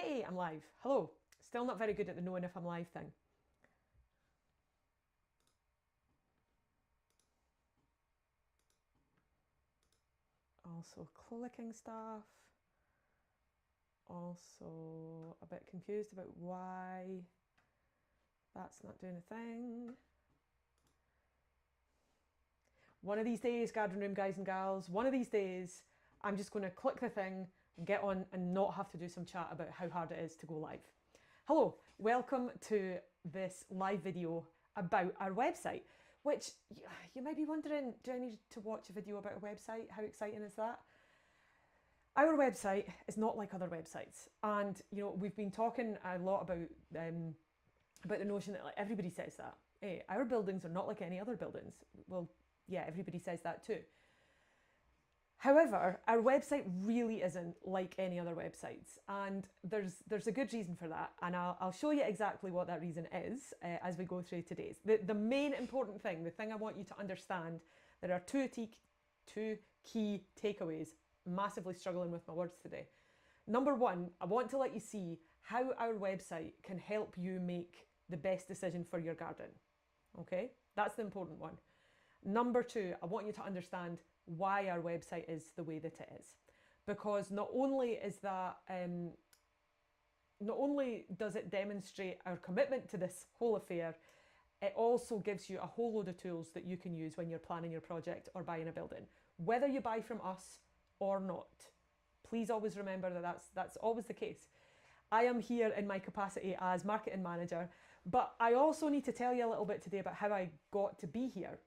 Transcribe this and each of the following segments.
Hey, I'm live. Hello. Still not very good at the knowing if I'm live thing. Also clicking stuff. Also a bit confused about why that's not doing a thing. One of these days, Garden Room guys and gals, one of these days, I'm just going to click the thing and get on and not have to do some chat about how hard it is to go live. Hello, welcome to this live video about our website, which you might be wondering, do I need to watch a video about a website? How exciting is that? Our website is not like other websites, and we've been talking a lot about the notion that everybody says that. Hey, our buildings are not like any other buildings. Well, yeah, everybody says that too. However, our website really isn't like any other websites, and there's a good reason for that, and I'll show you exactly what that reason is as we go through today's. The main important thing, the thing I want you to understand, there are two key takeaways. Massively struggling with my words today. Number one, I want to let you see how our website can help you make the best decision for your garden. Okay, that's the important one. Number two, I want you to understand why our website is the way that it is, because not only does it demonstrate our commitment to this whole affair, it also gives you a whole load of tools that you can use when you're planning your project or buying a building, whether you buy from us or not. Please always remember that that's always the case. I am here in my capacity as marketing manager, but I also need to tell you a little bit today about how I got to be here.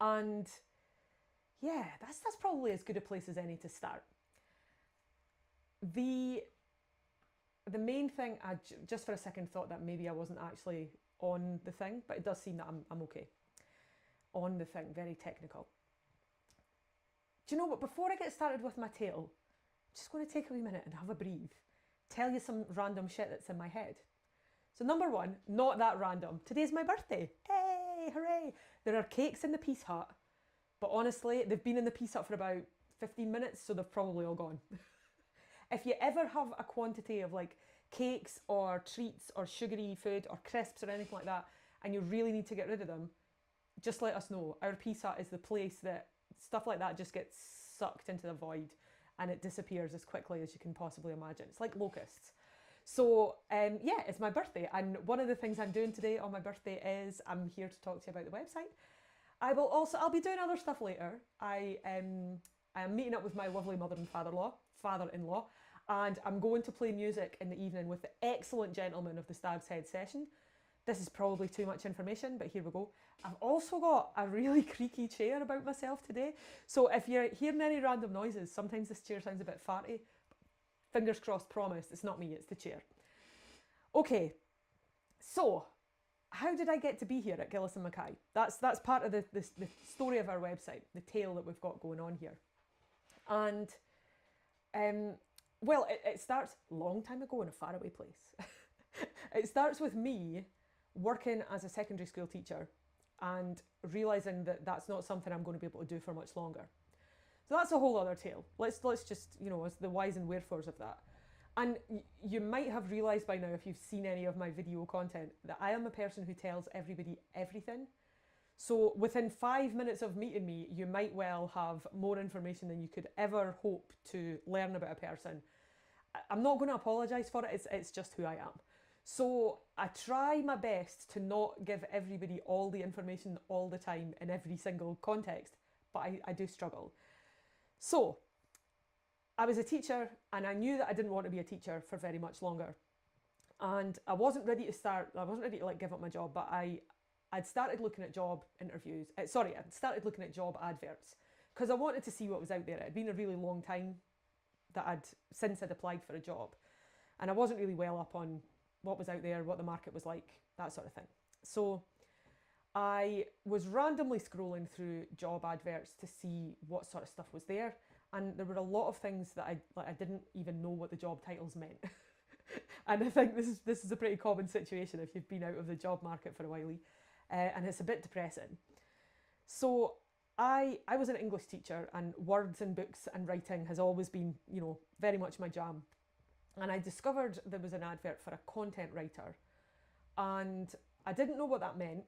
And yeah, that's probably as good a place as any to start. The main thing, I just for a second thought that maybe I wasn't actually on the thing, but it does seem that I'm okay. On the thing, very technical. Do you know what, before I get started with my tale, I'm just going to take a wee minute and have a breathe. Tell you some random shit that's in my head. So number one, not that random. Today's my birthday. Hey, hooray. There are cakes in the Peace Hut, but honestly, they've been in the Peace Hut for about 15 minutes, so they've probably all gone. If you ever have a quantity of like cakes or treats or sugary food or crisps or anything like that, and you really need to get rid of them, just let us know. Our Peace Hut is the place that stuff like that just gets sucked into the void and it disappears as quickly as you can possibly imagine. It's like locusts. So yeah, it's my birthday, and one of the things I'm doing today on my birthday is I'm here to talk to you about the website. I'll be doing other stuff later. I am meeting up with my lovely mother and father-in-law, and I'm going to play music in the evening with the excellent gentlemen of the Stag's Head session. This is probably too much information, but here we go. I've also got a really creaky chair about myself today. So if you're hearing any random noises, sometimes this chair sounds a bit farty. Fingers crossed, promise, it's not me, it's the chair. Okay, so how did I get to be here at Gillis and Mackay? That's part of the story of our website, the tale that we've got going on here. And well, it starts a long time ago in a faraway place. It starts with me working as a secondary school teacher and realising that that's not something I'm going to be able to do for much longer. So that's a whole other tale. Let's just, as the whys and wherefores of that. And you might have realised by now, if you've seen any of my video content, that I am a person who tells everybody everything. So within 5 minutes of meeting me, you might well have more information than you could ever hope to learn about a person. I'm not going to apologise for it, it's just who I am. So I try my best to not give everybody all the information all the time in every single context, but I do struggle. So I was a teacher, and I knew that I didn't want to be a teacher for very much longer. And I wasn't ready to give up my job, but I'd started looking at job interviews. I'd started looking at job adverts because I wanted to see what was out there. It had been a really long time that I'd applied for a job, and I wasn't really well up on what was out there, what the market was like, that sort of thing. So I was randomly scrolling through job adverts to see what sort of stuff was there, and there were a lot of things that I didn't even know what the job titles meant. And I think this is a pretty common situation if you've been out of the job market for a while, and it's a bit depressing. So I was an English teacher, and words and books and writing has always been, very much my jam. And I discovered there was an advert for a content writer, and I didn't know what that meant,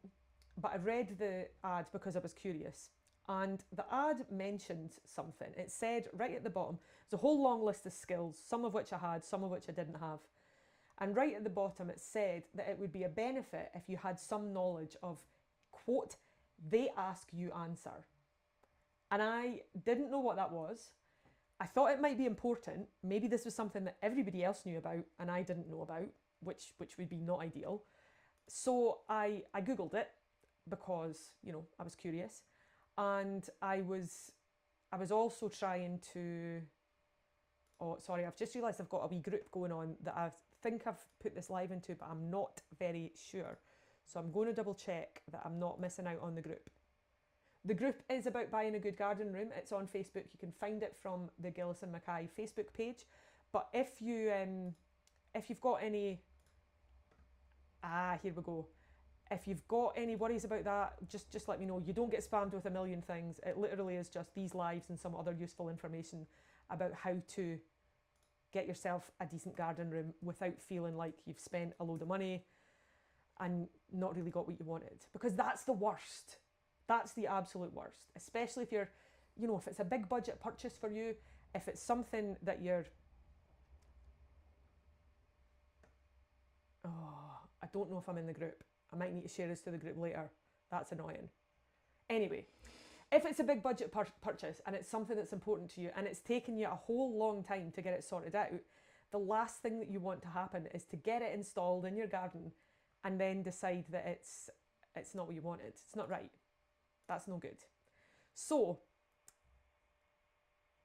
but I read the ad because I was curious. And the ad mentioned something. It said right at the bottom, there's a whole long list of skills, some of which I had, some of which I didn't have. And right at the bottom, it said that it would be a benefit if you had some knowledge of, quote, they ask you answer. And I didn't know what that was. I thought it might be important. Maybe this was something that everybody else knew about and I didn't know about, which would be not ideal. So I Googled it because, you know, I was curious. And I was also trying to, oh, sorry, I've just realised I've got a wee group going on that I think I've put this live into, but I'm not very sure. So I'm going to double check that I'm not missing out on the group. The group is about buying a good garden room. It's on Facebook. You can find it from the Gillis and Mackay Facebook page. But if you've got any, here we go. If you've got any worries about that, just let me know. You don't get spammed with a million things. It literally is just these lives and some other useful information about how to get yourself a decent garden room without feeling like you've spent a load of money and not really got what you wanted. Because that's the worst. That's the absolute worst. Especially if you're, you know, if it's a big budget purchase for you, if it's something that you're, I don't know if I'm in the group. I might need to share this to the group later. That's annoying. Anyway, if it's a big budget purchase and it's something that's important to you and it's taken you a whole long time to get it sorted out, the last thing that you want to happen is to get it installed in your garden and then decide that it's not what you wanted. It's not right. That's no good. So,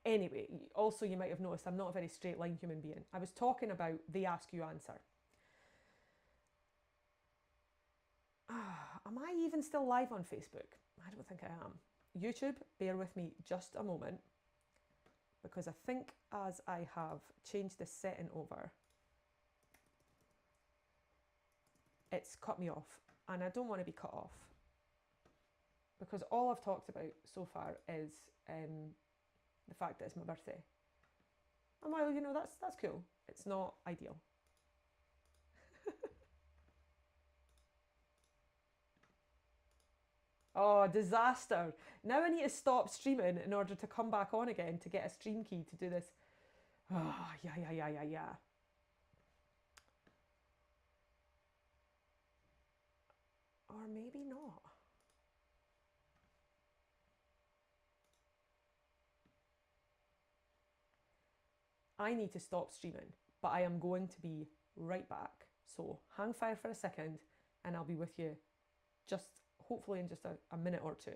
anyway, also you might have noticed I'm not a very straight line human being. I was talking about they ask you answer. Am I even still live on Facebook? I don't think I am. YouTube, bear with me just a moment, because I think as I have changed this setting over, it's cut me off, and I don't want to be cut off, because all I've talked about so far is the fact that it's my birthday. And while, you know, that's cool, it's not ideal. Oh, disaster. Now I need to stop streaming in order to come back on again to get a stream key to do this. Oh, yeah. Or maybe not. I need to stop streaming, but I am going to be right back. So hang fire for a second and I'll be with you just hopefully in just a minute or two.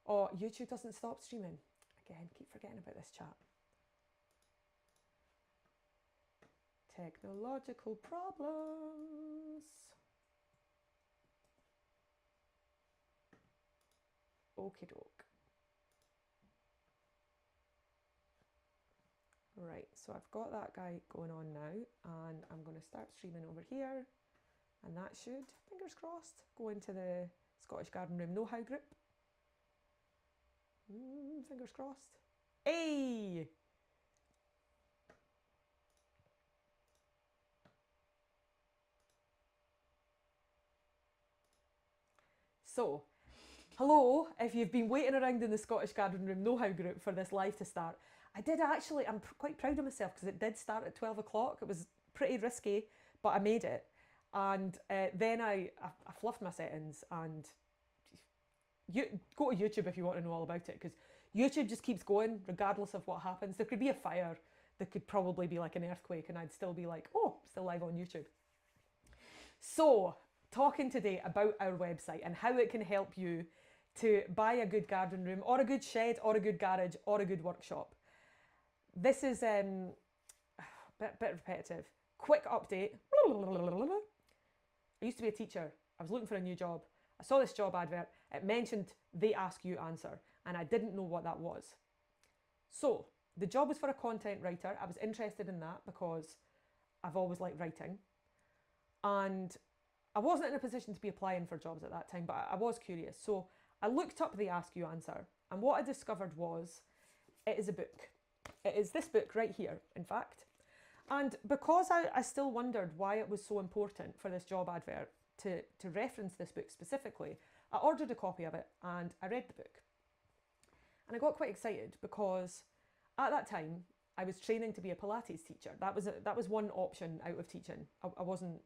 Oh, YouTube doesn't stop streaming. Again, keep forgetting about this chat. Technological problems. Okie doke. Right, so I've got that guy going on now, and I'm going to start streaming over here, and that should, fingers crossed, go into the Scottish Garden Room Know-How group. Fingers crossed. Hey! So, hello, if you've been waiting around in the Scottish Garden Room Know-How group for this live to start. I did actually, I'm quite proud of myself because it did start at 12 o'clock. It was pretty risky, but I made it. And then I fluffed my settings, and you go to YouTube if you want to know all about it, because YouTube just keeps going regardless of what happens. There could be a fire, there could probably be like an earthquake, and I'd still be like, oh, still live on YouTube. So, talking today about our website and how it can help you to buy a good garden room or a good shed or a good garage or a good workshop. This is a bit repetitive. Quick update. I used to be a teacher. I was looking for a new job. I saw this job advert. It mentioned they ask you answer, and I didn't know what that was. So the job was for a content writer. I was interested in that because I've always liked writing. And I wasn't in a position to be applying for jobs at that time, but I was curious. So I looked up the Ask You Answer, and what I discovered was it is a book. It is this book right here, in fact. And because I still wondered why it was so important for this job advert to reference this book specifically, I ordered a copy of it and I read the book. And I got quite excited because at that time I was training to be a Pilates teacher. That was one option out of teaching. I wasn't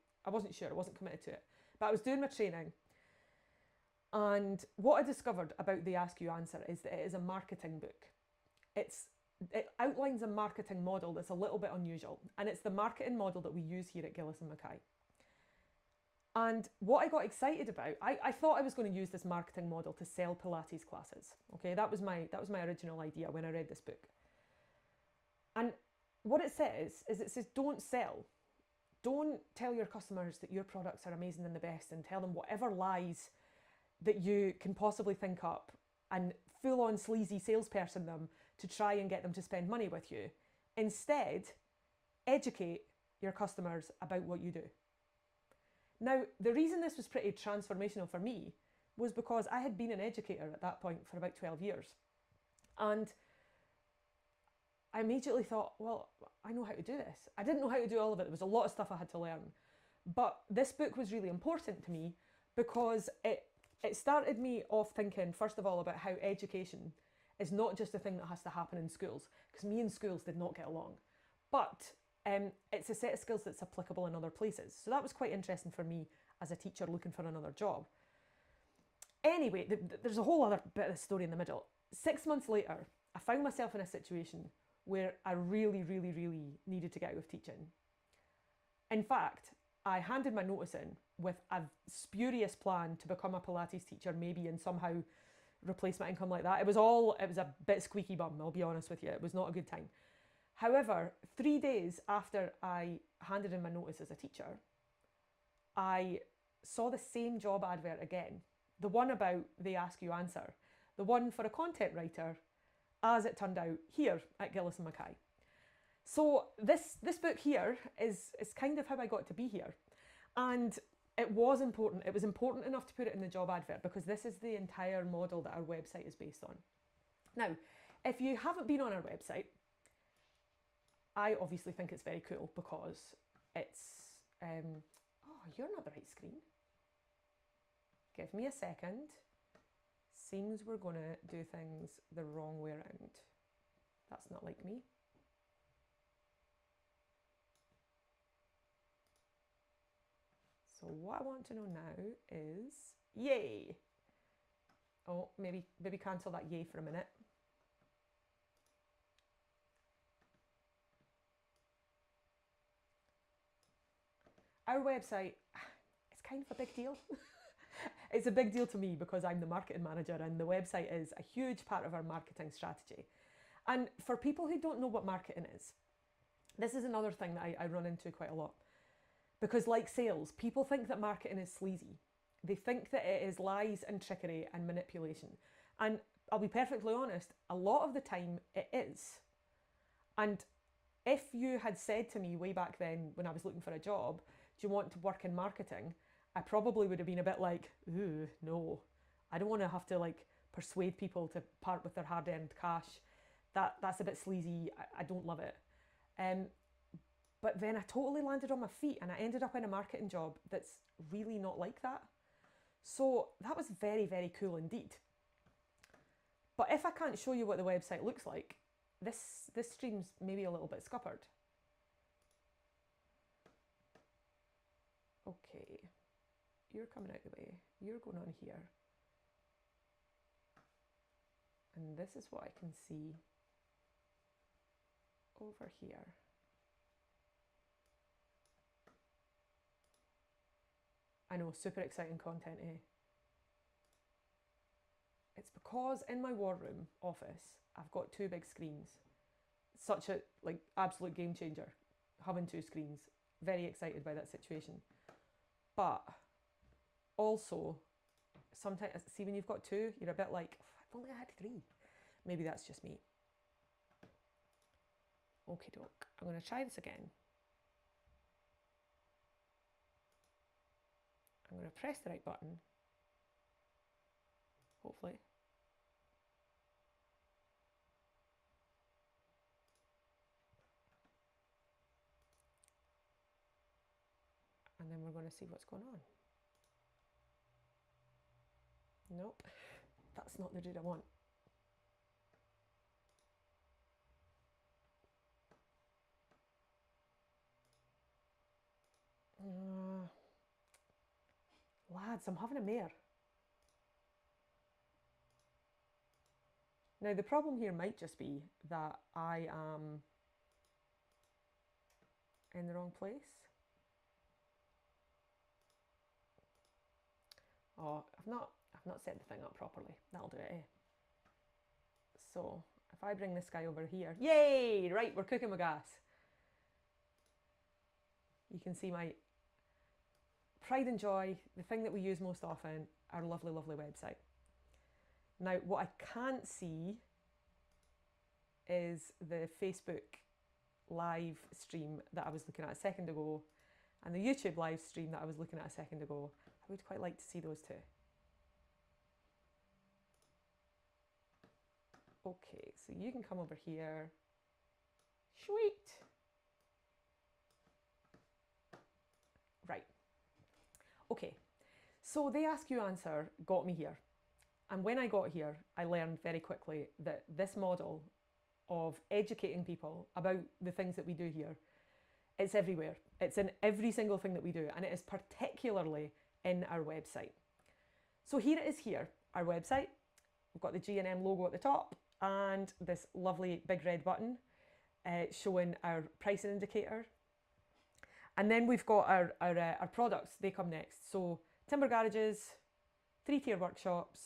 sure, I wasn't committed to it. But I was doing my training. And what I discovered about the Ask You Answer is that it is a marketing book. It outlines a marketing model that's a little bit unusual, and it's the marketing model that we use here at Gillis and Mackay. And what I got excited about, I thought I was going to use this marketing model to sell Pilates classes. Okay, that was my original idea when I read this book. And what it says don't sell. Don't tell your customers that your products are amazing and the best, and tell them whatever lies that you can possibly think up and full-on sleazy salesperson them to try and get them to spend money with you. Instead, educate your customers about what you do. Now, the reason this was pretty transformational for me was because I had been an educator at that point for about 12 years. And I immediately thought, well, I know how to do this. I didn't know how to do all of it. There was a lot of stuff I had to learn. But this book was really important to me because it started me off thinking, first of all, about how education is not just a thing that has to happen in schools, because me and schools did not get along. But it's a set of skills that's applicable in other places. So that was quite interesting for me as a teacher looking for another job. Anyway, there's a whole other bit of the story in the middle. 6 months later, I found myself in a situation where I really, really, really needed to get out of teaching. In fact, I handed my notice in with a spurious plan to become a Pilates teacher, maybe, and somehow replace my income like that. It was a bit squeaky bum, I'll be honest with you. It was not a good time. However, 3 days after I handed in my notice as a teacher, I saw the same job advert again. The one about the Ask You Answer. The one for a content writer, as it turned out, here at Gillis and Mackay. So this book here is kind of how I got to be here. And it was important. It was important enough to put it in the job advert because this is the entire model that our website is based on. Now, if you haven't been on our website, I obviously think it's very cool because it's, oh, you're not the right screen. Give me a second. Seems we're going to do things the wrong way around. That's not like me. So what I want to know now is, yay. Oh, maybe cancel that yay for a minute. Our website, it's kind of a big deal. It's a big deal to me because I'm the marketing manager and the website is a huge part of our marketing strategy. And for people who don't know what marketing is, this is another thing that I run into quite a lot. Because like sales, people think that marketing is sleazy. They think that it is lies and trickery and manipulation. And I'll be perfectly honest, a lot of the time it is. And if you had said to me way back then when I was looking for a job, do you want to work in marketing? I probably would have been a bit like, ooh, no. I don't want to have to like persuade people to part with their hard-earned cash. That's a bit sleazy. I don't love it. But then I totally landed on my feet and I ended up in a marketing job that's really not like that. So that was very, very cool indeed. But if I can't show you what the website looks like, this stream's maybe a little bit scuppered. Okay, you're coming out the way. You're going on here. And this is what I can see over here. I know, super exciting content, eh? It's because in my war room office, I've got 2 big screens. Such a like absolute game changer, having 2 screens. Very excited by that situation. But also, sometimes, see when you've got 2, you're a bit like, oh, if only I had 3. Maybe that's just me. Okie doke, I'm going to try this again. going to press the right button, hopefully. And then we're going to see what's going on. Nope, that's not the dude I want. Lads, I'm having a mare. Now the problem here might just be that I am in the wrong place. Oh, I've not set the thing up properly. That'll do it, eh? So if I bring this guy over here, yay! Right, we're cooking with gas. You can see my pride and joy, the thing that we use most often, our lovely, lovely website. Now, what I can't see is the Facebook live stream that I was looking at a second ago and the YouTube live stream that I was looking at a second ago. I would quite like to see those two. Okay, so you can come over here. Sweet. Right. Okay, so the Ask You Answer got me here. And when I got here, I learned very quickly that this model of educating people about the things that we do here, it's everywhere. It's in every single thing that we do, and it is particularly in our website. So here it is here, our website. We've got the G&M logo at the top and this lovely big red button showing our pricing indicator. And then we've got our products, they come next. So timber garages, 3-tier workshops,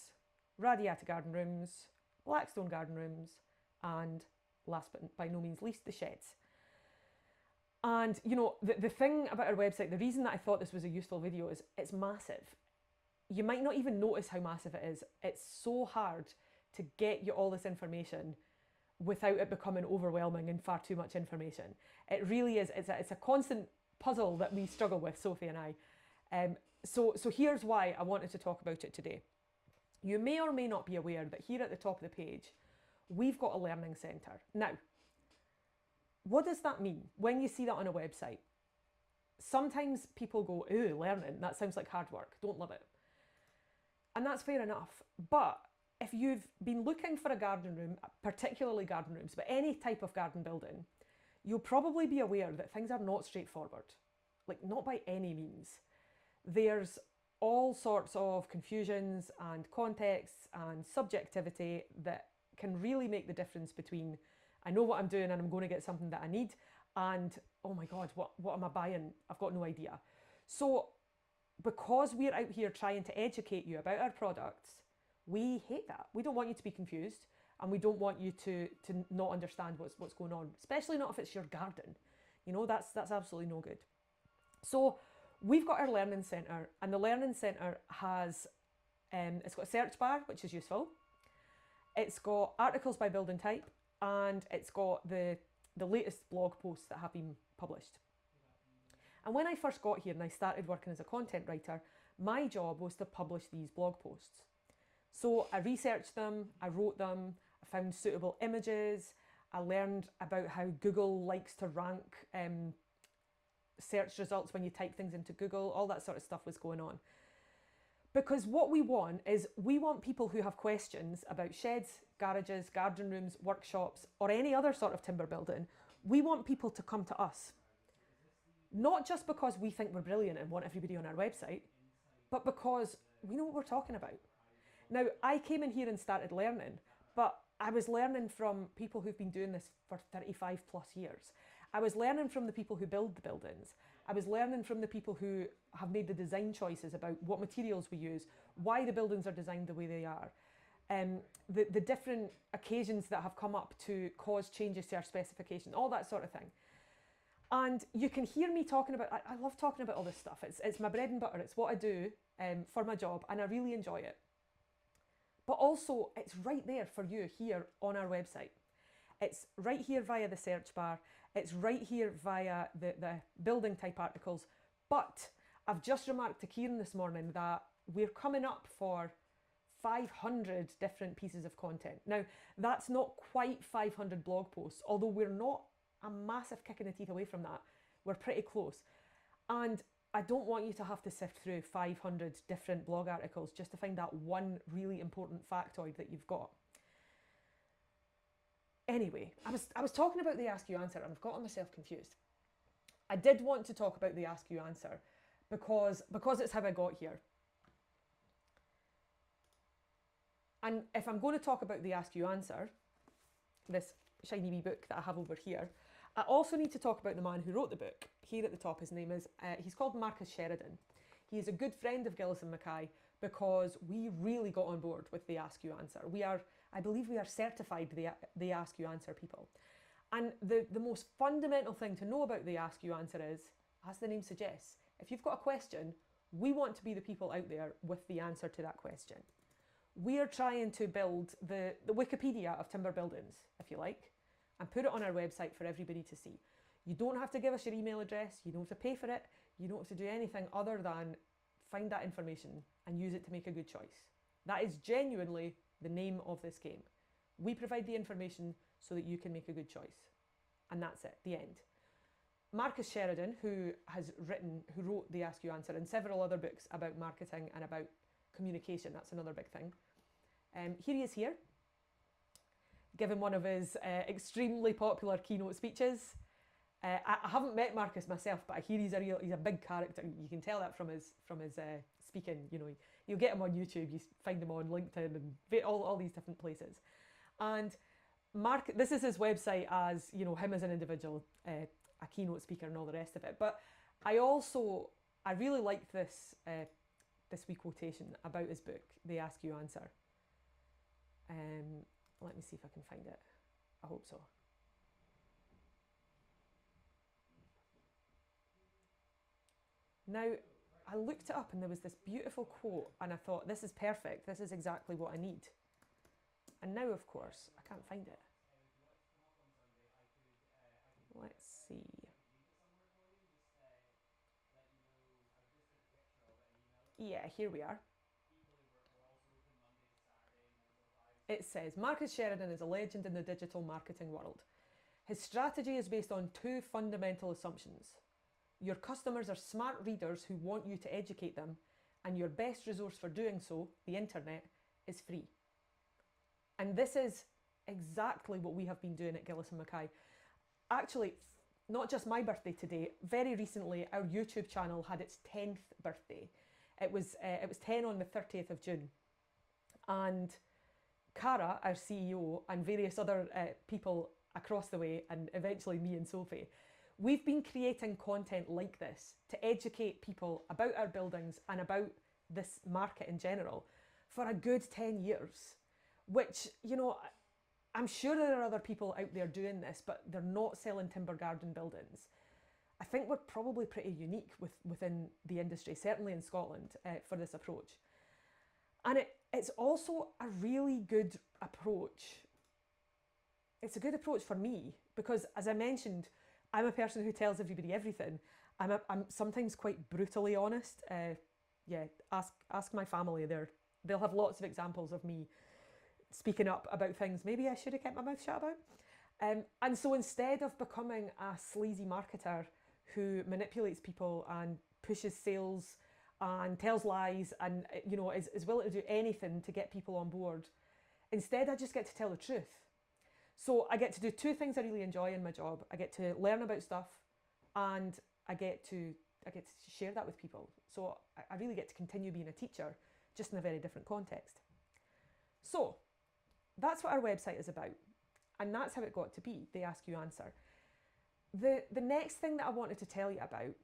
Radiata garden rooms, Blackstone garden rooms, and last but by no means least, the sheds. And you know, the thing about our website, the reason that I thought this was a useful video is it's massive. You might not even notice how massive it is. It's so hard to get you all this information without it becoming overwhelming and far too much information. It really is, it's a constant puzzle that we struggle with, Sophie and I. So here's why I wanted to talk about it today. You may or may not be aware that here at the top of the page, we've got a learning centre. Now, what does that mean when you see that on a website? Sometimes people go, ooh, learning, that sounds like hard work, don't love it. And that's fair enough. But if you've been looking for a garden room, particularly garden rooms, but any type of garden building, you'll probably be aware that things are not straightforward, like not by any means. There's all sorts of confusions and contexts and subjectivity that can really make the difference between I know what I'm doing and I'm going to get something that I need and oh my God, what am I buying? I've got no idea. So because we're out here trying to educate you about our products, we hate that. We don't want you to be confused and we don't want you to not understand what's going on, especially not if it's your garden. You know, that's absolutely no good. So we've got our Learning Centre, and the Learning Centre has, it's got a search bar, which is useful. It's got articles by building type, and it's got the latest blog posts that have been published. And when I first got here and I started working as a content writer, my job was to publish these blog posts. So I researched them, I wrote them, I found suitable images, I learned about how Google likes to rank search results when you type things into Google, all that sort of stuff was going on. Because what we want is we want people who have questions about sheds, garages, garden rooms, workshops, or any other sort of timber building. We want people to come to us. Not just because we think we're brilliant and want everybody on our website, but because we know what we're talking about. Now, I came in here and started learning, but I was learning from people who've been doing this for 35 plus years. I was learning from the people who build the buildings. I was learning from the people who have made the design choices about what materials we use, why the buildings are designed the way they are, the different occasions that have come up to cause changes to our specification, all that sort of thing. And you can hear me talking about, I love talking about all this stuff. It's my bread and butter. It's what I do for my job, and I really enjoy it. But also, it's right there for you here on our website. It's right here via the search bar. It's right here via the building type articles. But I've just remarked to Kieran this morning that we're coming up for 500 different pieces of content. Now, that's not quite 500 blog posts, although we're not a massive kick in the teeth away from that. We're pretty close. And I don't want you to have to sift through 500 different blog articles just to find that one really important factoid that you've got. Anyway, I was talking about the Ask You Answer and I've gotten myself confused. I did want to talk about the Ask You Answer because it's how I got here. And if I'm going to talk about the Ask You Answer, this shiny wee book that I have over here, I also need to talk about the man who wrote the book. Here at the top, his name is, he's called Marcus Sheridan. He is a good friend of Gillis and Mackay because we really got on board with the Ask You Answer. I believe we are certified the Ask You Answer people. And the most fundamental thing to know about the Ask You Answer is, as the name suggests, if you've got a question, we want to be the people out there with the answer to that question. We are trying to build the Wikipedia of timber buildings, if you like, and put it on our website for everybody to see. You don't have to give us your email address, you don't have to pay for it, you don't have to do anything other than find that information and use it to make a good choice. That is genuinely the name of this game. We provide the information so that you can make a good choice. And that's it, the end. Marcus Sheridan, who wrote The Ask You Answer and several other books about marketing and about communication, that's another big thing. Here he is here, giving one of his extremely popular keynote speeches. I haven't met Marcus myself, but I hear he's a big character. You can tell that from his speaking. You know, you'll get him on YouTube, you find him on LinkedIn and all these different places. And this is his website as, you know, him as an individual, a keynote speaker and all the rest of it. But I really liked this wee quotation about his book, The Ask You Answer. Let me see if I can find it. I hope so. Now, I looked it up and there was this beautiful quote and I thought, this is perfect. This is exactly what I need. And now, of course, I can't find it. Let's see. Yeah, here we are. It says, Marcus Sheridan is a legend in the digital marketing world. His strategy is based on two fundamental assumptions. Your customers are smart readers who want you to educate them, and your best resource for doing so, the internet, is free. And this is exactly what we have been doing at Gillis and Mackay. Actually, not just my birthday today, very recently our YouTube channel had its 10th birthday. It was 10 on the 30th of June. And Cara, our CEO, and various other people across the way, and eventually me and Sophie, we've been creating content like this to educate people about our buildings and about this market in general for a good 10 years, which, you know, I'm sure there are other people out there doing this, but they're not selling timber garden buildings. I think we're probably pretty unique within the industry, certainly in Scotland, for this approach. And it's also a really good approach. It's a good approach for me because, as I mentioned, I'm a person who tells everybody everything. I'm sometimes quite brutally honest. Ask my family. They'll have lots of examples of me speaking up about things maybe I should have kept my mouth shut about. And so instead of becoming a sleazy marketer who manipulates people and pushes sales and tells lies and, you know, is willing to do anything to get people on board, instead I just get to tell the truth. So I get to do two things I really enjoy in my job. I get to learn about stuff and I get to share that with people. So I really get to continue being a teacher, just in a very different context. So that's what our website is about. And that's how it got to be, the Ask You Answer. The next thing that I wanted to tell you about,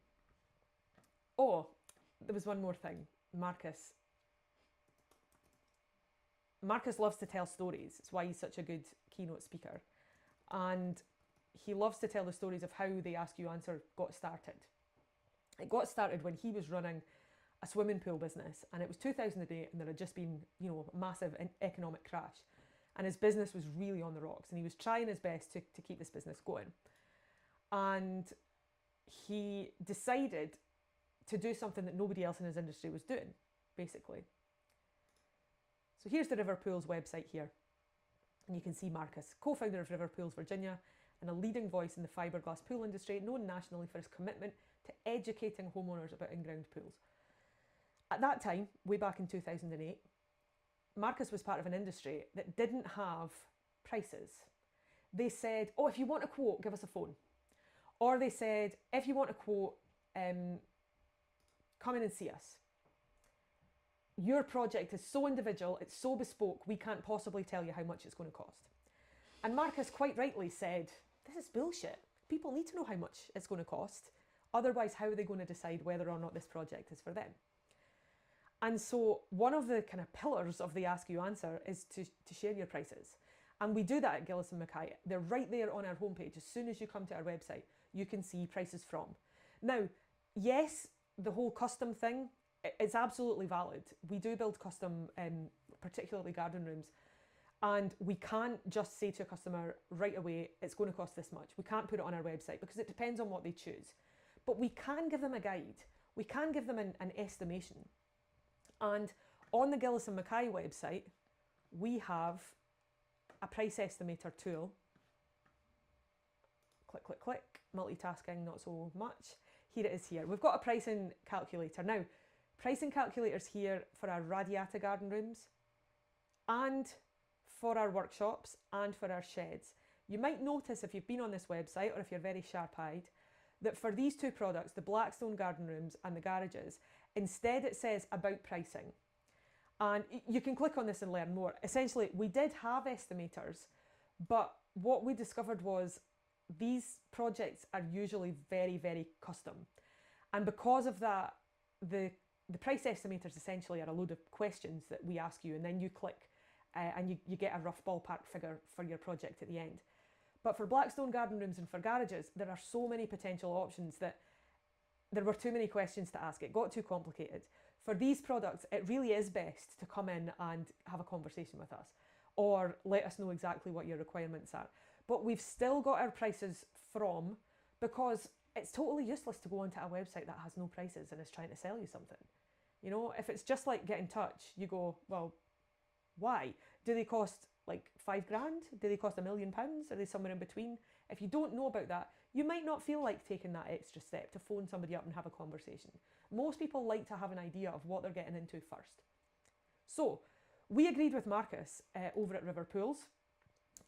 there was one more thing. Marcus loves to tell stories. It's why he's such a good keynote speaker. And he loves to tell the stories of how the Ask You Answer got started. It got started when he was running a swimming pool business, and it was 2008 and there had just been, you know, a massive economic crash. And his business was really on the rocks and he was trying his best to keep this business going. And he decided to do something that nobody else in his industry was doing, basically. So here's the River Pools website here. And you can see Marcus, co-founder of River Pools Virginia and a leading voice in the fiberglass pool industry, known nationally for his commitment to educating homeowners about in-ground pools. At that time, way back in 2008, Marcus was part of an industry that didn't have prices. They said, oh, if you want a quote, give us a phone. Or they said, if you want a quote, come in and see us. Your project is so individual, it's so bespoke, we can't possibly tell you how much it's going to cost. And Marcus quite rightly said, this is bullshit. People need to know how much it's going to cost. Otherwise, how are they going to decide whether or not this project is for them? And so one of the kind of pillars of the Ask You Answer is to share your prices. And we do that at Gillis and Mackay. They're right there on our homepage. As soon as you come to our website, you can see prices from. Now, yes, the whole custom thing, it's absolutely valid. We do build custom, particularly garden rooms. And we can't just say to a customer right away, it's going to cost this much. We can't put it on our website because it depends on what they choose. But we can give them a guide. We can give them an estimation. And on the Gillis and Mackay website, we have a price estimator tool. Click, click, click. Multitasking, not so much. Here it is here. We've got a pricing calculator. Now, pricing calculators here for our radiata garden rooms and for our workshops and for our sheds. You might notice if you've been on this website or if you're very sharp-eyed that for these two products, the Blackstone garden rooms and the garages, instead it says about pricing. And you can click on this and learn more. Essentially, we did have estimators, but what we discovered was these projects are usually very, very custom. And because of that, the price estimators essentially are a load of questions that we ask you, and then you click and you get a rough ballpark figure for your project at the end. But for Blackstone garden rooms and for garages, there are so many potential options that there were too many questions to ask. It got too complicated. For these products, it really is best to come in and have a conversation with us or let us know exactly what your requirements are. But we've still got our prices from, because it's totally useless to go onto a website that has no prices and is trying to sell you something. You know, if it's just like Get in Touch, you go, well, why? Do they cost like £5 grand? Do they cost £1 million? Are they somewhere in between? If you don't know about that, you might not feel like taking that extra step to phone somebody up and have a conversation. Most people like to have an idea of what they're getting into first. So we agreed with Marcus over at River Pools,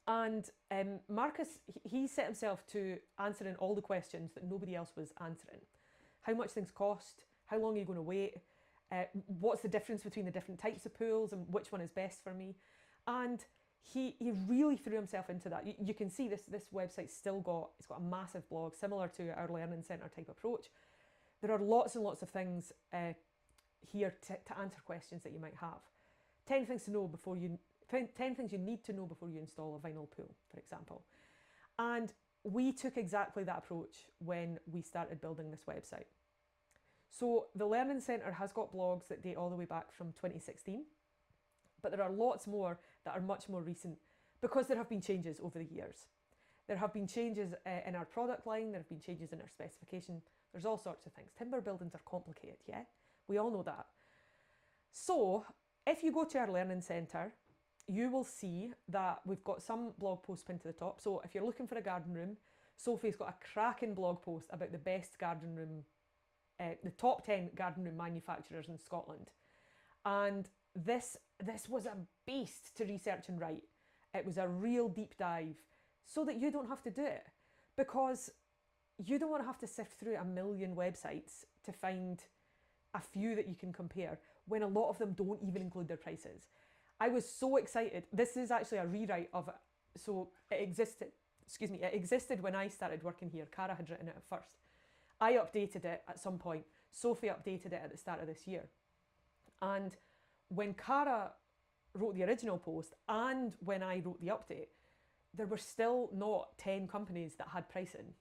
and Marcus, he set himself to answering all the questions that nobody else was answering. How much things cost? How long are you going to wait? What's the difference between the different types of pools and which one is best for me? And he really threw himself into that. You can see this website's still got, it's got a massive blog similar to our learning centre type approach. There are lots and lots of things here to answer questions that you might have. 10 things to know before 10 things you need to know before you install a vinyl pool, for example. And we took exactly that approach when we started building this website. So the Learning Centre has got blogs that date all the way back from 2016, but there are lots more that are much more recent because there have been changes over the years. There have been changes in our product line, there have been changes in our specification, there's all sorts of things. Timber buildings are complicated, yeah? We all know that. So if you go to our Learning Centre, you will see that we've got some blog posts pinned to the top. So if you're looking for a garden room, Sophie's got a cracking blog post about the best garden room, the top 10 garden room manufacturers in Scotland. And this was a beast to research and write. It was a real deep dive so that you don't have to do it, because you don't want to have to sift through a million websites to find a few that you can compare when a lot of them don't even include their prices. I was so excited. This is actually a rewrite of it. So it existed when I started working here. Cara had written it at first. I updated it at some point. Sophie updated it at the start of this year. And when Cara wrote the original post and when I wrote the update, there were still not 10 companies that had pricing.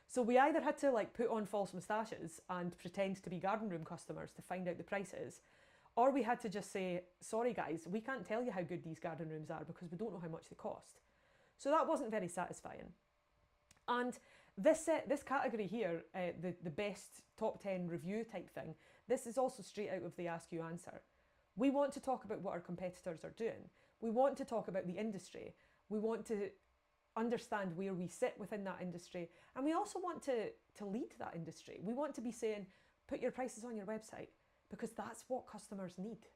So we either had to like put on false moustaches and pretend to be garden room customers to find out the prices, or we had to just say, sorry guys, we can't tell you how good these garden rooms are because we don't know how much they cost. So that wasn't very satisfying. And This category here, the best top 10 review type thing, this is also straight out of the Ask You Answer. We want to talk about what our competitors are doing. We want to talk about the industry. We want to understand where we sit within that industry. And we also want to lead that industry. We want to be saying, put your prices on your website, because that's what customers need.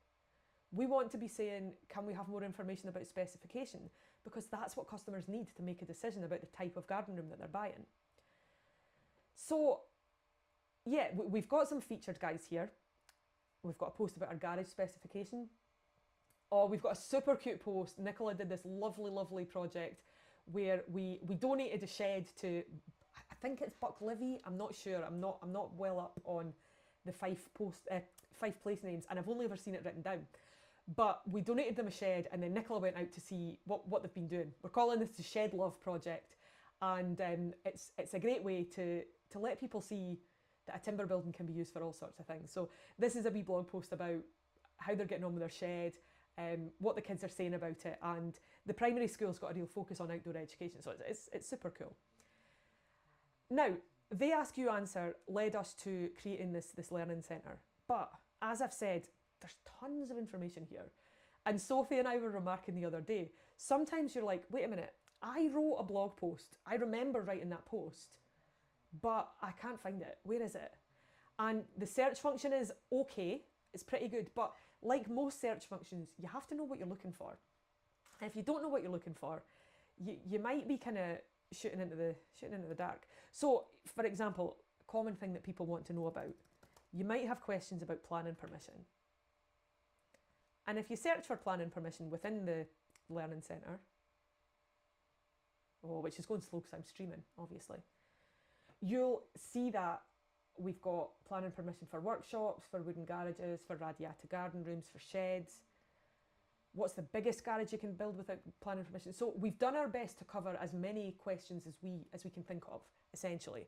We want to be saying, can we have more information about specification? Because that's what customers need to make a decision about the type of garden room that they're buying. So yeah, we've got some featured guides here. We've got a post about our garage specification. Oh, we've got a super cute post. Nicola did this lovely project where we donated a shed to, I think it's Buckliffey, I'm not sure, I'm not well up on the Fife place names, and I've only ever seen it written down. But we donated them a shed, and then Nicola went out to see what they've been doing. We're calling this the Shed Love Project, and it's a great way to let people see that a timber building can be used for all sorts of things. So this is a wee blog post about how they're getting on with their shed, what the kids are saying about it, and the primary school's got a real focus on outdoor education, so it's super cool. Now, the Ask You Answer led us to creating this learning centre, but as I've said, there's tons of information here. And Sophie and I were remarking the other day, sometimes you're like, wait a minute, I wrote a blog post, I remember writing that post, but I can't find it. Where is it? And the search function is okay, it's pretty good, but like most search functions, you have to know what you're looking for. And if you don't know what you're looking for, you might be kind of shooting into the dark. So, for example, a common thing that people want to know about, you might have questions about planning permission. And if you search for planning permission within the Learning Centre, which is going slow because I'm streaming, obviously, you'll see that we've got planning permission for workshops, for wooden garages, for radiata garden rooms, for sheds. What's the biggest garage you can build without planning permission? So we've done our best to cover as many questions as we can think of, essentially.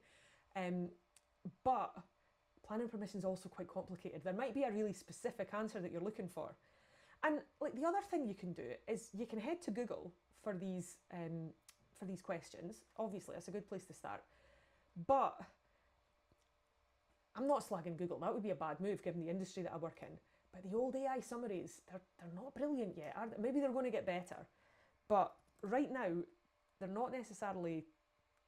But planning permission is also quite complicated. There might be a really specific answer that you're looking for. And like the other thing you can do is you can head to Google for these questions. Obviously, that's a good place to start. But I'm not slagging Google. That would be a bad move given the industry that I work in. But the old AI summaries, they're not brilliant yet, are they? Maybe they're going to get better. But right now, they're not necessarily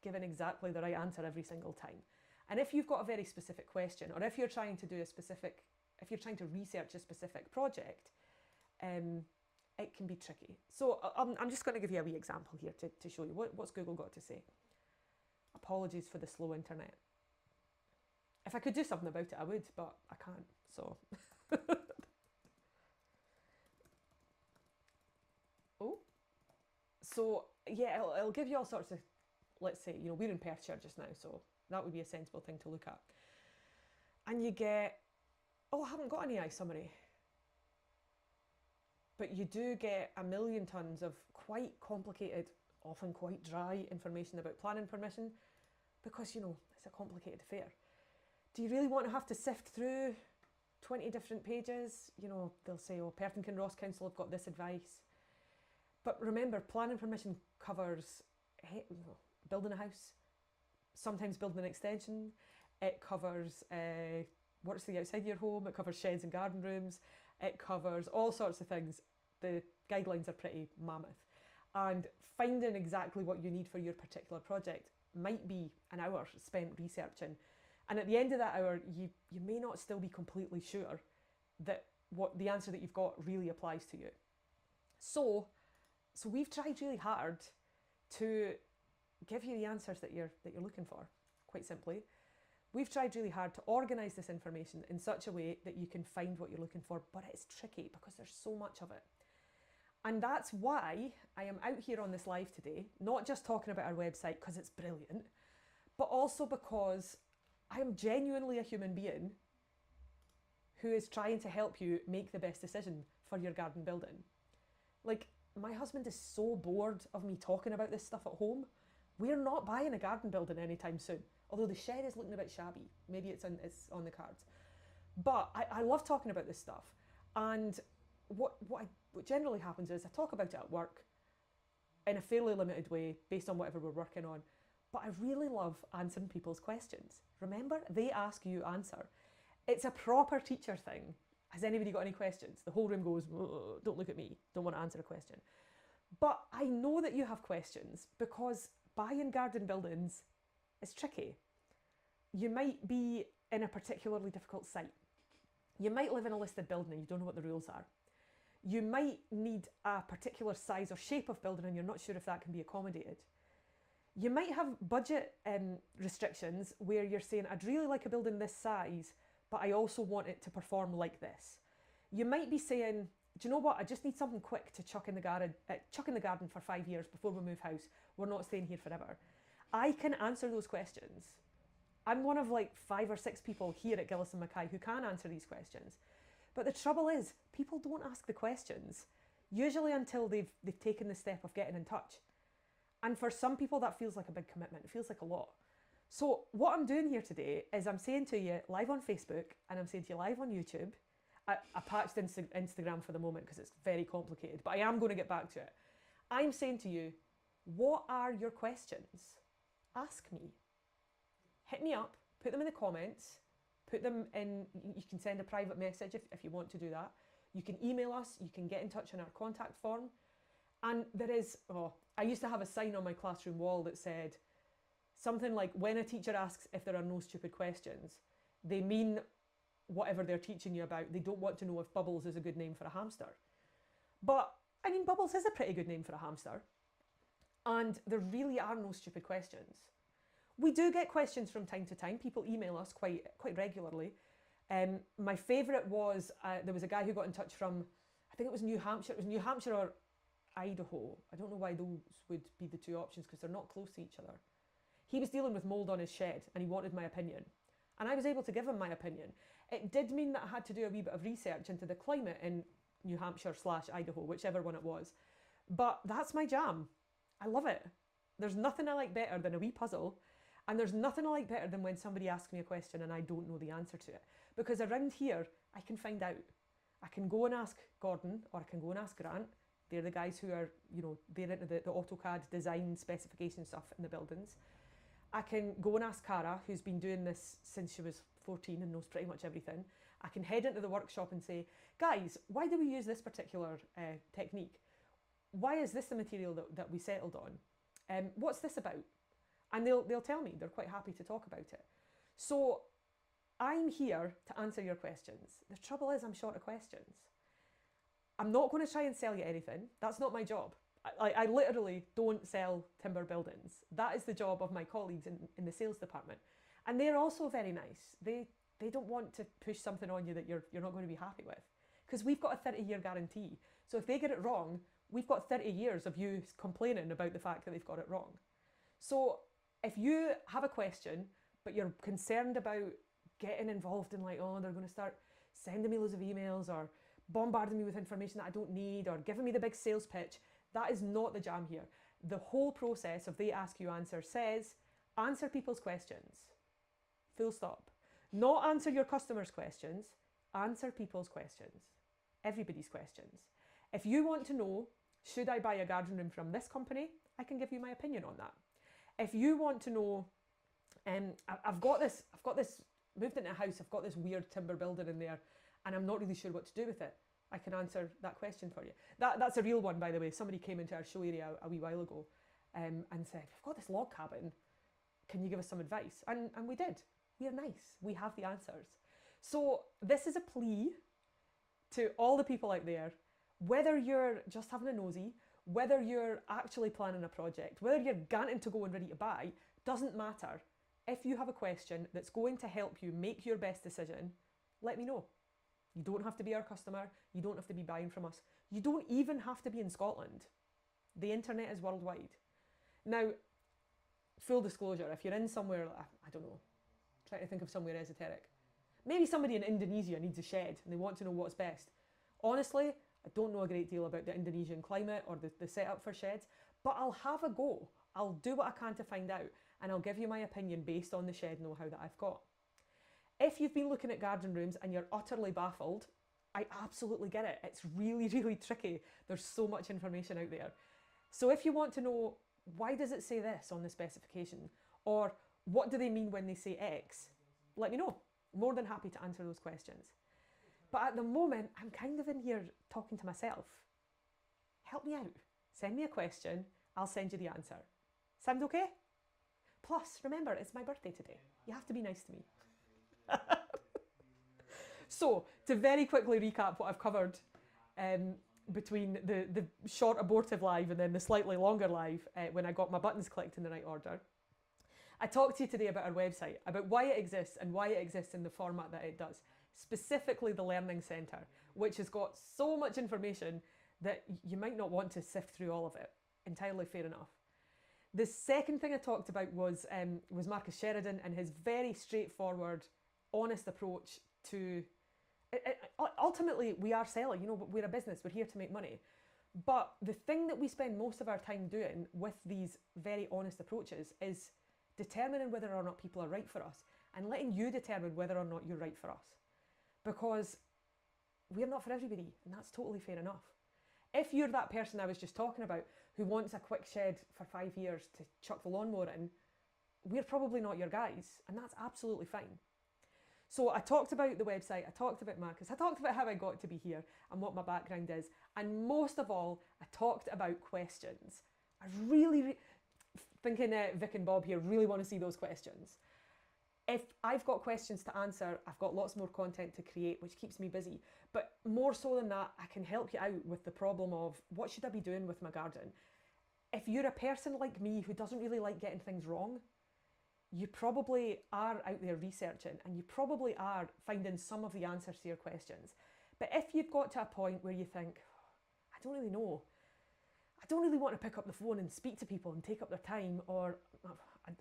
giving exactly the right answer every single time. And if you've got a very specific question, or if you're trying to research a specific project, it can be tricky. So I'm just going to give you a wee example here to show you what's Google got to say. Apologies for the slow internet. If I could do something about it, I would, but I can't, so. Oh, so yeah, it'll give you all sorts of, let's say, we're in Perthshire just now, so that would be a sensible thing to look at. And you get, I haven't got an AI summary. But you do get a million tons of quite complicated, often quite dry information about planning permission, because, it's a complicated affair. Do you really want to have to sift through 20 different pages? They'll say, Perth and Kinross Council have got this advice. But remember, planning permission covers building a house, sometimes building an extension. It covers works to the outside of your home. It covers sheds and garden rooms. It covers all sorts of things. The guidelines are pretty mammoth. And finding exactly what you need for your particular project might be an hour spent researching. And at the end of that hour, you may not still be completely sure that what the answer that you've got really applies to you. So we've tried really hard to give you the answers that you're looking for, quite simply. We've tried really hard to organise this information in such a way that you can find what you're looking for, but it's tricky because there's so much of it. And that's why I am out here on this live today, not just talking about our website because it's brilliant, but also because I am genuinely a human being who is trying to help you make the best decision for your garden building. Like, my husband is so bored of me talking about this stuff at home. We're not buying a garden building anytime soon. Although the shed is looking a bit shabby. Maybe it's on the cards. But I love talking about this stuff. And what generally happens is I talk about it at work in a fairly limited way based on whatever we're working on. but I really love answering people's questions. Remember, they ask, you answer. It's a proper teacher thing. Has anybody got any questions? The whole room goes, don't look at me, don't want to answer a question. But I know that you have questions because buying garden buildings is tricky. You might be in a particularly difficult site. You might live in a listed building and you don't know what the rules are. You might need a particular size or shape of building and you're not sure if that can be accommodated. You might have budget restrictions where you're saying, I'd really like a building this size, but I also want it to perform like this. You might be saying, do you know what, I just need something quick to chuck in the garden for 5 years before we move house. We're not staying here forever. I can answer those questions. I'm one of like 5 or 6 people here at Gillis and Mackay who can answer these questions. But the trouble is, people don't ask the questions, usually until they've taken the step of getting in touch. And for some people that feels like a big commitment, it feels like a lot. So what I'm doing here today is I'm saying to you live on Facebook and I'm saying to you live on YouTube. I patched Instagram for the moment because it's very complicated, but I am going to get back to it. I'm saying to you, what are your questions? Ask me. Hit me up, put them in the comments, put them in, you can send a private message if you want to do that. You can email us, you can get in touch on our contact form. And there is, I used to have a sign on my classroom wall that said something like, when a teacher asks if there are no stupid questions, they mean whatever they're teaching you about. They don't want to know if Bubbles is a good name for a hamster. But, I mean, Bubbles is a pretty good name for a hamster. And there really are no stupid questions. We do get questions from time to time. People email us quite regularly. My favourite was, there was a guy who got in touch from, I think it was New Hampshire. It was New Hampshire or Idaho. I don't know why those would be the two options because they're not close to each other. He was dealing with mould on his shed and he wanted my opinion. And I was able to give him my opinion. It did mean that I had to do a wee bit of research into the climate in New Hampshire/Idaho, whichever one it was. But that's my jam. I love it. There's nothing I like better than a wee puzzle. And there's nothing I like better than when somebody asks me a question and I don't know the answer to it. Because around here, I can find out. I can go and ask Gordon or I can go and ask Grant. They're the guys who are, they're into the AutoCAD design specification stuff in the buildings. I can go and ask Cara, who's been doing this since she was 14 and knows pretty much everything. I can head into the workshop and say, guys, why do we use this particular technique? Why is this the material that we settled on? What's this about? And they'll tell me. They're quite happy to talk about it. So I'm here to answer your questions. The trouble is I'm short of questions. I'm not going to try and sell you anything. That's not my job. I literally don't sell timber buildings. That is the job of my colleagues in the sales department. And they're also very nice. They don't want to push something on you that you're not going to be happy with. Because we've got a 30-year guarantee. So if they get it wrong, we've got 30 years of you complaining about the fact that they've got it wrong. So if you have a question, but you're concerned about getting involved in like, they're going to start sending me loads of emails or bombarding me with information that I don't need or giving me the big sales pitch, that is not the jam here. The whole process of They Ask You Answer says, answer people's questions. Full stop. Not answer your customers' questions, answer people's questions. Everybody's questions. If you want to know, should I buy a garden room from this company? I can give you my opinion on that. If you want to know, I've got this, moved into a house, I've got this weird timber building in there and I'm not really sure what to do with it. I can answer that question for you. That's a real one, by the way. Somebody came into our show area a wee while ago and said, we've got this log cabin. Can you give us some advice? And we did. We are nice. We have the answers. So this is a plea to all the people out there, whether you're just having a nosy, whether you're actually planning a project, whether you're ganting to go and ready to buy, doesn't matter. If you have a question that's going to help you make your best decision, let me know. You don't have to be our customer. You don't have to be buying from us. You don't even have to be in Scotland. The internet is worldwide. Now, full disclosure, if you're in somewhere, I don't know, trying to think of somewhere esoteric. Maybe somebody in Indonesia needs a shed and they want to know what's best. Honestly, I don't know a great deal about the Indonesian climate or the setup for sheds, but I'll have a go. I'll do what I can to find out and I'll give you my opinion based on the shed know-how that I've got. If you've been looking at garden rooms and you're utterly baffled, I absolutely get it. It's really, really tricky. There's so much information out there. So if you want to know, why does it say this on the specification? Or what do they mean when they say X? Let me know. More than happy to answer those questions. But at the moment, I'm kind of in here talking to myself. Help me out. Send me a question. I'll send you the answer. Sound okay? Plus, remember, it's my birthday today. You have to be nice to me. So, to very quickly recap what I've covered between the short abortive live and then the slightly longer live when I got my buttons clicked in the right order. I talked to you today about our website, about why it exists and why it exists in the format that it does. Specifically the Learning Centre, which has got so much information that you might not want to sift through all of it. Entirely fair enough. The second thing I talked about was Marcus Sheridan and his very straightforward, honest approach to... Ultimately, we are selling, we're a business, we're here to make money. But the thing that we spend most of our time doing with these very honest approaches is determining whether or not people are right for us and letting you determine whether or not you're right for us. Because we're not for everybody, and that's totally fair enough. If you're that person I was just talking about who wants a quick shed for 5 years to chuck the lawnmower in, we're probably not your guys, and that's absolutely fine. So I talked about the website, I talked about Marcus, I talked about how I got to be here and what my background is, and most of all, I talked about questions. I really, thinking Vic and Bob here, really want to see those questions. If I've got questions to answer, I've got lots more content to create, which keeps me busy. But more so than that, I can help you out with the problem of what should I be doing with my garden? If you're a person like me who doesn't really like getting things wrong, you probably are out there researching and you probably are finding some of the answers to your questions. But if you've got to a point where you think, I don't really know, I don't really want to pick up the phone and speak to people and take up their time, or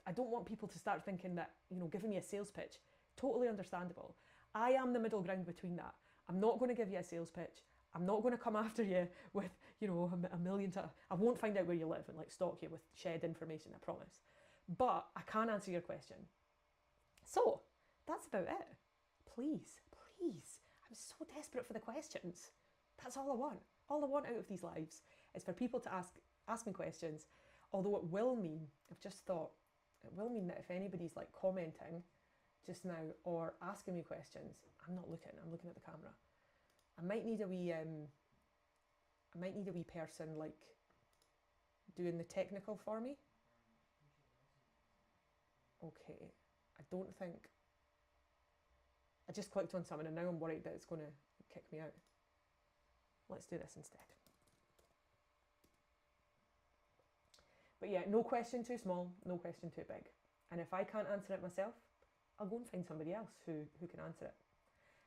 I don't want people to start thinking that, giving me a sales pitch, totally understandable. I am the middle ground between that. I'm not going to give you a sales pitch. I'm not going to come after you with, a million I won't find out where you live and stalk you with shed information, I promise. But I can answer your question. So that's about it. Please, I'm so desperate for the questions. That's all I want. All I want out of these lives is for people to ask me questions. Although it will mean, I've just thought, it will mean that if anybody's commenting just now or asking me questions, I'm not looking, I'm looking at the camera. I might need a wee person doing the technical for me. Okay, I don't think, I just clicked on something and now I'm worried that it's going to kick me out. Let's do this instead. But yeah, no question too small, no question too big. And if I can't answer it myself, I'll go and find somebody else who can answer it.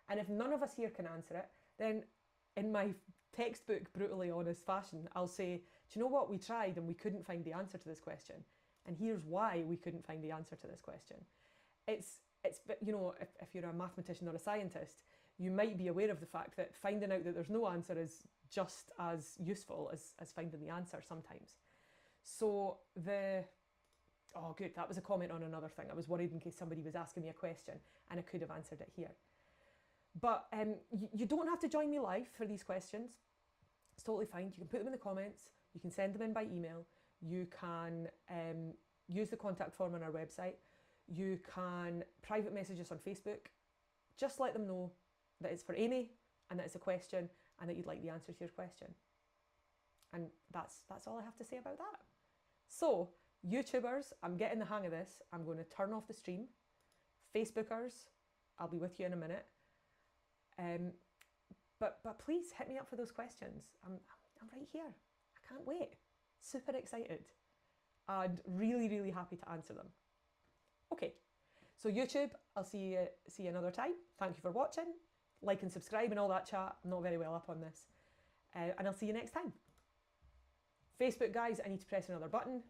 And if none of us here can answer it, then in my textbook, brutally honest fashion, I'll say, do you know what? We tried and we couldn't find the answer to this question. And here's why we couldn't find the answer to this question. It's if you're a mathematician or a scientist, you might be aware of the fact that finding out that there's no answer is just as useful as finding the answer sometimes. So oh good, that was a comment on another thing. I was worried in case somebody was asking me a question and I could have answered it here. But you don't have to join me live for these questions. It's totally fine. You can put them in the comments. You can send them in by email. You can use the contact form on our website. You can private message us on Facebook. Just let them know that it's for Amy and that it's a question and that you'd like the answer to your question. And that's all I have to say about that. So, YouTubers, I'm getting the hang of this. I'm going to turn off the stream. Facebookers, I'll be with you in a minute. But please hit me up for those questions. I'm right here. I can't wait. Super excited and really, really happy to answer them. Okay, so YouTube, I'll see you another time. Thank you for watching. Like and subscribe and all that chat. I'm not very well up on this. And I'll see you next time. Facebook guys, I need to press another button.